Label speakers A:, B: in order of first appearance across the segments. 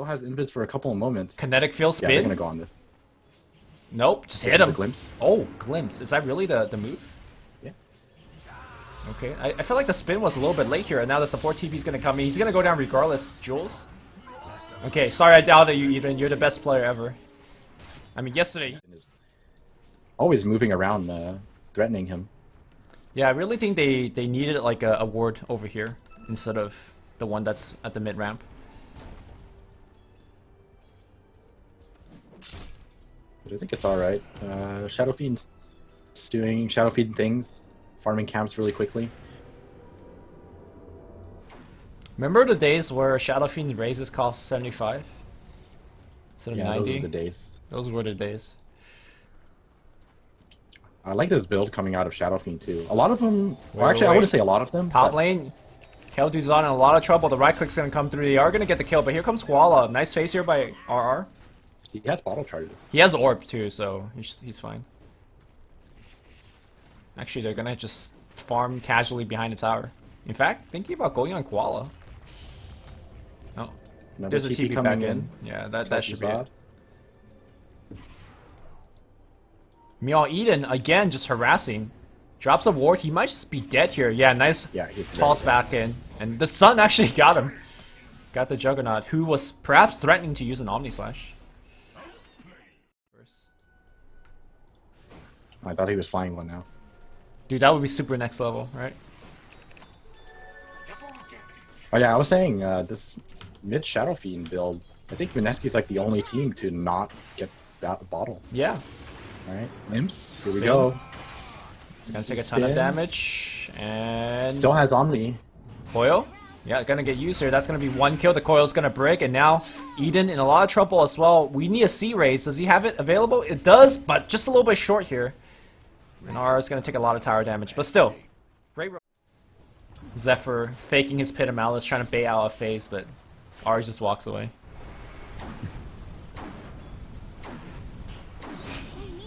A: still has invis for a couple of moments.
B: Kinetic field
A: Yeah, they're
B: spin.
A: gonna go on this.
B: Nope, just hit
A: It's a
B: him.
A: glimpse.
B: Oh, glimpse. Is that really the move?
A: Yeah.
B: Okay, I feel like the spin was a little bit late here, and now the support TP is gonna come in. He's gonna go down regardless. Julz. Okay, sorry I doubted you even. You're the best player ever. I mean, yesterday.
A: Always moving around, threatening him.
B: Yeah, I really think they needed like a ward over here instead of the one that's at the mid ramp.
A: But I think it's alright. Shadow Fiend's doing Shadow Fiend things, farming camps really quickly.
B: Remember the days where Shadow Fiend raises cost 75 instead of 90?
A: Those were the days.
B: Those were the days.
A: I like this build coming out of Shadow Fiend too. A lot of them, well,
B: Wait,
A: actually, I
B: wait.
A: wouldn't say a lot of them.
B: Top
A: but
B: lane, KelThuzard in a lot of trouble. The right click's gonna come through. They are gonna get the kill, but here comes Koala. Nice face here by RR.
A: He has bottle charges.
B: He has orb too, so he's fine. Actually, they're gonna just farm casually behind the tower. In fact, thinking about going on Koala. Oh,
A: Another
B: there's a TP back in. Yeah, that should be it. Meow Eden again just harassing. Drops a ward. He might just be dead here. Yeah, nice toss back in. And the Sun actually got him. Got the Juggernaut, who was perhaps threatening to use an Omni Slash.
A: I thought he was flying one now.
B: Dude, that would be super next level, right?
A: Oh yeah, I was saying this mid Shadow Fiend build. I think Mineski's like the only team to not get that bottle.
B: Yeah.
A: All right, Imps. Here we
B: Spin.
A: go.
B: It's gonna take a ton of
A: Spin.
B: damage, and
A: Still has Omni.
B: Coil. Yeah, gonna get used here. That's gonna be one kill. The coil's gonna break, and now Eden in a lot of trouble as well. We need a C raise. Does he have it available? It does, but just a little bit short here. And R is gonna take a lot of tower damage, but still, great. Zephyr faking his Pit of Malice, trying to bait out a phase, but R just walks away.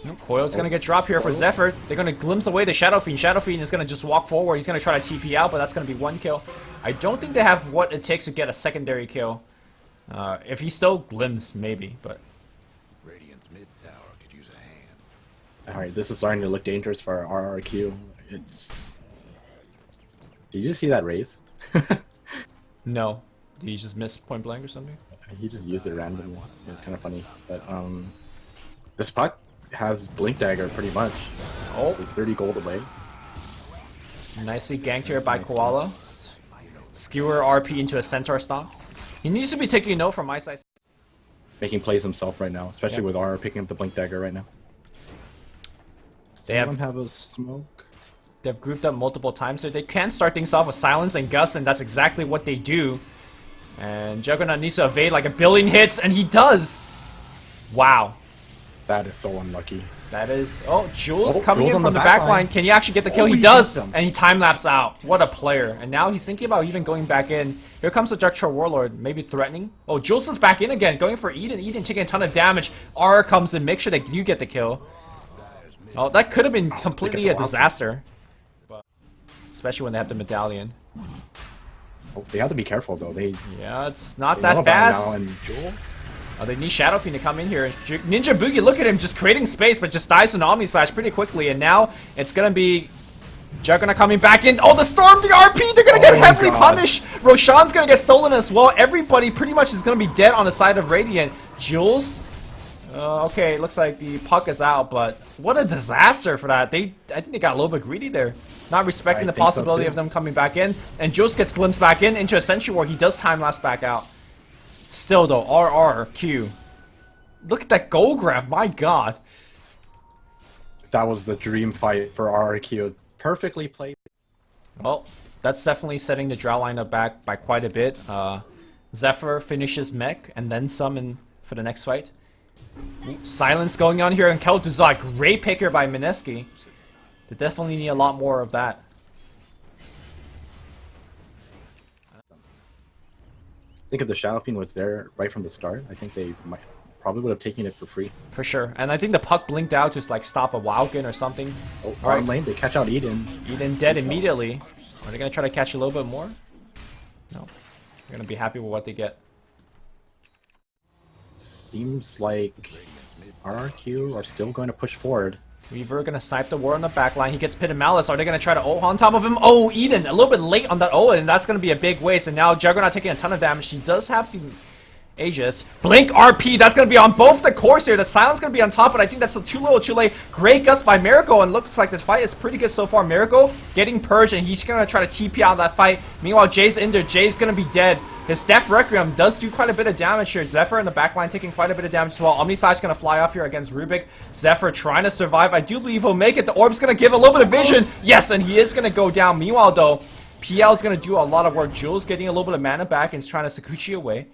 B: Nope, Coil's gonna get dropped here for Zephyr. They're gonna glimpse away the Shadow Fiend. Shadow Fiend is gonna just walk forward. He's gonna try to TP out, but that's gonna be one kill. I don't think they have what it takes to get a secondary kill. If he still glimpse, maybe, but.
C: Radiant's mid tower could use a hand.
A: All right, this is starting to look dangerous for RR.QEON. It's. Did you just see that raise?
B: No. Did he just miss point blank or something?
A: He just used it randomly. It's kind of funny, but this puck has Blink Dagger pretty much.
B: Oh,
A: Like 30 gold away.
B: nicely ganked here by Koala. Skewer RP into a Centaur stomp. He needs to be taking a note from my side.
A: Making plays himself right now, especially
B: Yeah.
A: with RR picking up the Blink Dagger right now.
B: They have
A: a smoke.
B: They've grouped up multiple times, so they can start things off with Silence and Gust, and that's exactly what they do. And Juggernaut needs to evade like a billion hits, and he does! Wow.
A: That is so unlucky.
B: That is... Oh, Julz coming
A: Julz
B: in
A: on
B: from
A: the
B: the
A: back
B: back
A: line.
B: line. Can he actually get the kill?
A: Oh,
B: He
A: he
B: does!
A: gets him.
B: And he time-lapse out. What a player. And now he's thinking about even going back in. Here comes the Dark Warlord, maybe threatening. Oh, Julz is back in again, going for Eden. Eden taking a ton of damage. R comes in, make sure that you get the kill. Oh, that could have been completely a disaster. Especially when they have the medallion.
A: Oh, they have to be careful though.
B: Yeah, it's not
A: They
B: that
A: know about
B: fast.
A: now and Julz.
B: Oh, they need Shadow Fiend to come in here. Ninja Boogie, look at him just creating space, but just dies to an Omni Slash pretty quickly. And now it's gonna be Juggernaut coming back in. Oh, the Storm, the RP, they're gonna get
A: Oh my
B: heavily
A: God.
B: punished. Roshan's gonna get stolen as well. Everybody pretty much is gonna be dead on the side of Radiant. Julz. Okay, looks like the puck is out, but what a disaster for that. I think they got a little bit greedy there. Not respecting
A: I
B: the
A: think so,
B: possibility
A: too.
B: of them coming back in. And Julz gets glimpsed back in into a Sentry War. He does time-lapse back out. Still though, RR.QEON. Look at that goal grab, my god.
A: That was the dream fight for RR.QEON. Perfectly played.
B: Well, that's definitely setting the draw lineup back by quite a bit. Zephyr finishes mech and then some for the next fight. Ooh, silence going on here, and KelThuzard, great picker by Mineski. They definitely need a lot more of that.
A: I think if the Shadow Fiend was there right from the start, I think they probably would have taken it for free.
B: For sure. And I think the puck blinked out to like stop a Wildkin or something.
A: Oh,
B: All right.
A: bottom lane, they catch out Eden.
B: Eden dead immediately. Are they going to try to catch a little bit more? No. They're going to be happy with what they get.
A: seems like RR.QEON are still going to push forward.
B: Weaver gonna snipe the ward on the back line. He gets Pit and Malice. Are they gonna try to ult on top of him? Oh, Eden a little bit late on that ult, and that's gonna be a big waste. And now Juggernaut taking a ton of damage. She does have the Aegis. Blink RP, that's gonna be on both the cores here. The silence gonna be on top, but I think that's too little too late. Great gust by Miracle, and looks like this fight is pretty good so far. Miracle getting purged, and he's gonna try to TP out of that fight. Meanwhile, Jay's in there. Jay's gonna be dead. His Death Requiem does do quite a bit of damage here. Zephyr in the backline taking quite a bit of damage as well. Omnislash gonna fly off here against Rubik. Zephyr trying to survive. I do believe he'll make it. The Orb's gonna give a little bit of vision. Yes, and he is gonna go down. Meanwhile, though, PL is gonna do a lot of work. Julz getting a little bit of mana back and is trying to Sakuchi away.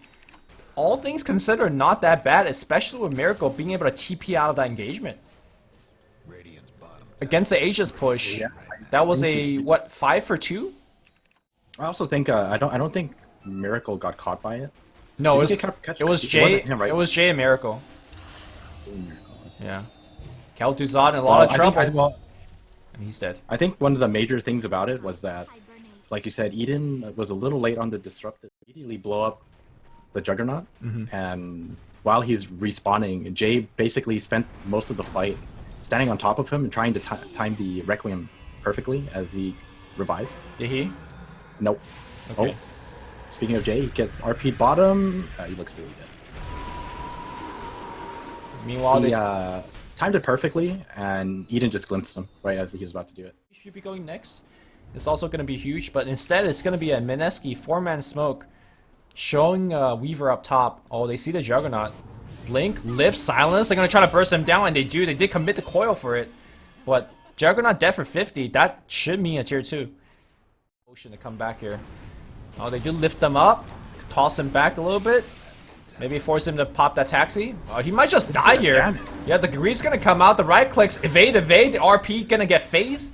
B: All things considered, not that bad, especially with Miracle being able to TP out of that engagement. Against the Aegis push,
A: Yeah.
B: that was a, what, 5 for 2?
A: I also think I don't think Miracle got caught by it.
B: No,
A: Did he
B: it
A: get
B: was
A: it wasn't
B: Jay.
A: him, right?
B: It was Jay and Miracle. Yeah, KelThuzard in a lot of trouble, and he's dead.
A: I think one of the major things about it was that, like you said, Eden was a little late on the disruptive. Immediately blow up the Juggernaut, and while he's respawning, Jay basically spent most of the fight standing on top of him and trying to time the Requiem perfectly as he revives.
B: Did he?
A: Nope.
B: Okay.
A: Oh, speaking of Jay, he gets RP'd bottom. He looks really dead.
B: Meanwhile,
A: He
B: they
A: timed it perfectly, and Eden just glimpsed him right as he was about to do it.
B: should be going next. It's also going to be huge, but instead it's going to be a Mineski 4-man smoke, showing Weaver up top. Oh, they see the Juggernaut. Blink, lift, silence. They're going to try to burst him down, and they do. They did commit the coil for it, but Juggernaut dead for 50. That should mean a tier 2. Motion to come back here. Oh, they do lift them up, toss him back a little bit. Maybe force him to pop that taxi. Oh, he might just die here. Yeah, the Greave's gonna come out. The right clicks, evade. The RP gonna get phased.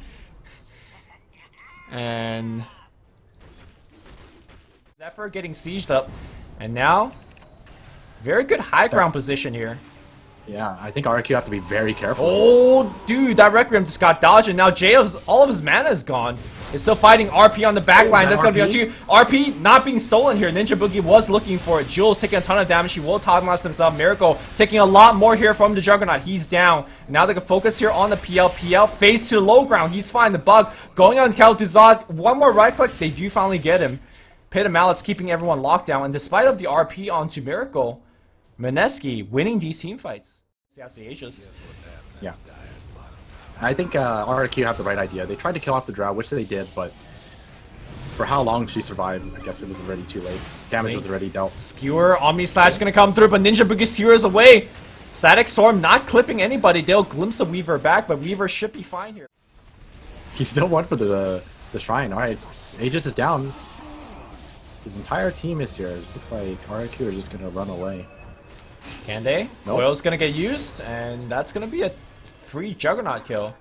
B: And Zephyr getting sieged up. And now, very good high ground position here.
A: Yeah, I think RQ have to be very careful.
B: Oh, dude, that Requiem just got dodged, and now all of his mana is gone. He's still fighting RP on the back line. That's going to be on 2. RP not being stolen here. Ninja Boogie was looking for it. Julz taking a ton of damage. He will time-lapse himself. Miracle taking a lot more here from the Juggernaut. He's down. Now they can focus here on the PL. PL face to the low ground. He's fine. The bug going on KelThuzard. One more right click. They do finally get him. Pit and Malice keeping everyone locked down. And despite of the RP onto Miracle, Mineski winning these team fights. That's the Aegis.
A: Yeah. I think RQ have the right idea. They tried to kill off the Drow, which they did, but for how long she survived, I guess it was already too late. Damage was already dealt.
B: Skewer, Omnislash gonna come through, but Ninja Boogie skewers away. Static Storm not clipping anybody. They'll glimpse the Weaver back, but Weaver should be fine here.
A: He still won for the shrine. Alright, Aegis is down. His entire team is here. It looks like RQ are just gonna run away.
B: Can they?
A: Nope.
B: Coil's gonna get used, and that's gonna be a free Juggernaut kill.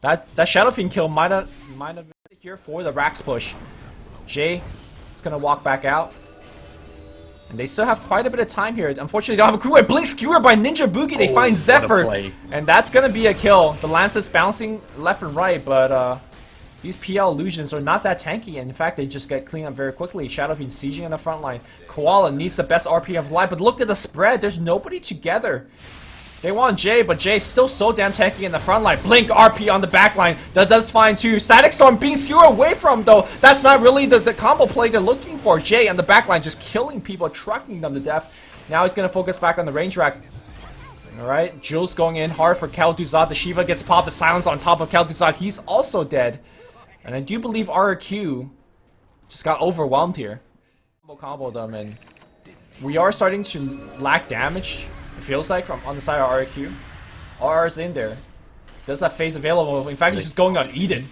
B: That Shadow Fiend kill might have been here for the Rax push. Jay is gonna walk back out, and they still have quite a bit of time here. Unfortunately, they don't have a crew. A Blink Skewer by Ninja Boogie. They find Zephyr, and that's gonna be a kill. The Lance is bouncing left and right, but these PL illusions are not that tanky, and in fact, they just get cleaned up very quickly. Shadow Fiend sieging in the front line. Koala needs the best RP of life, but look at the spread. There's nobody together. They want Jay, but Jay's still so damn tanky in the front line. Blink RP on the back line. That does fine too. Static Storm being skewered away from, though. That's not really the combo play they're looking for. Jay on the back line just killing people, trucking them to death. Now he's going to focus back on the range rack. Alright, Julz going in hard for KelThuzard. The Shiva gets popped. The silence on top of KelThuzard. He's also dead. And I do believe RQ just got overwhelmed here. Combo them, and we are starting to lack damage. It feels like from on the side of RQ. RR's in there. Does that phase available? In fact, he's just going on Eden.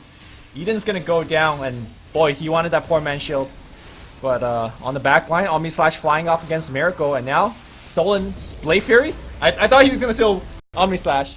B: Eden's gonna go down, and boy, he wanted that poor man shield. But on the back line, Omnislash flying off against Miracle, and now stolen Blade Fury. I thought he was gonna steal Omnislash.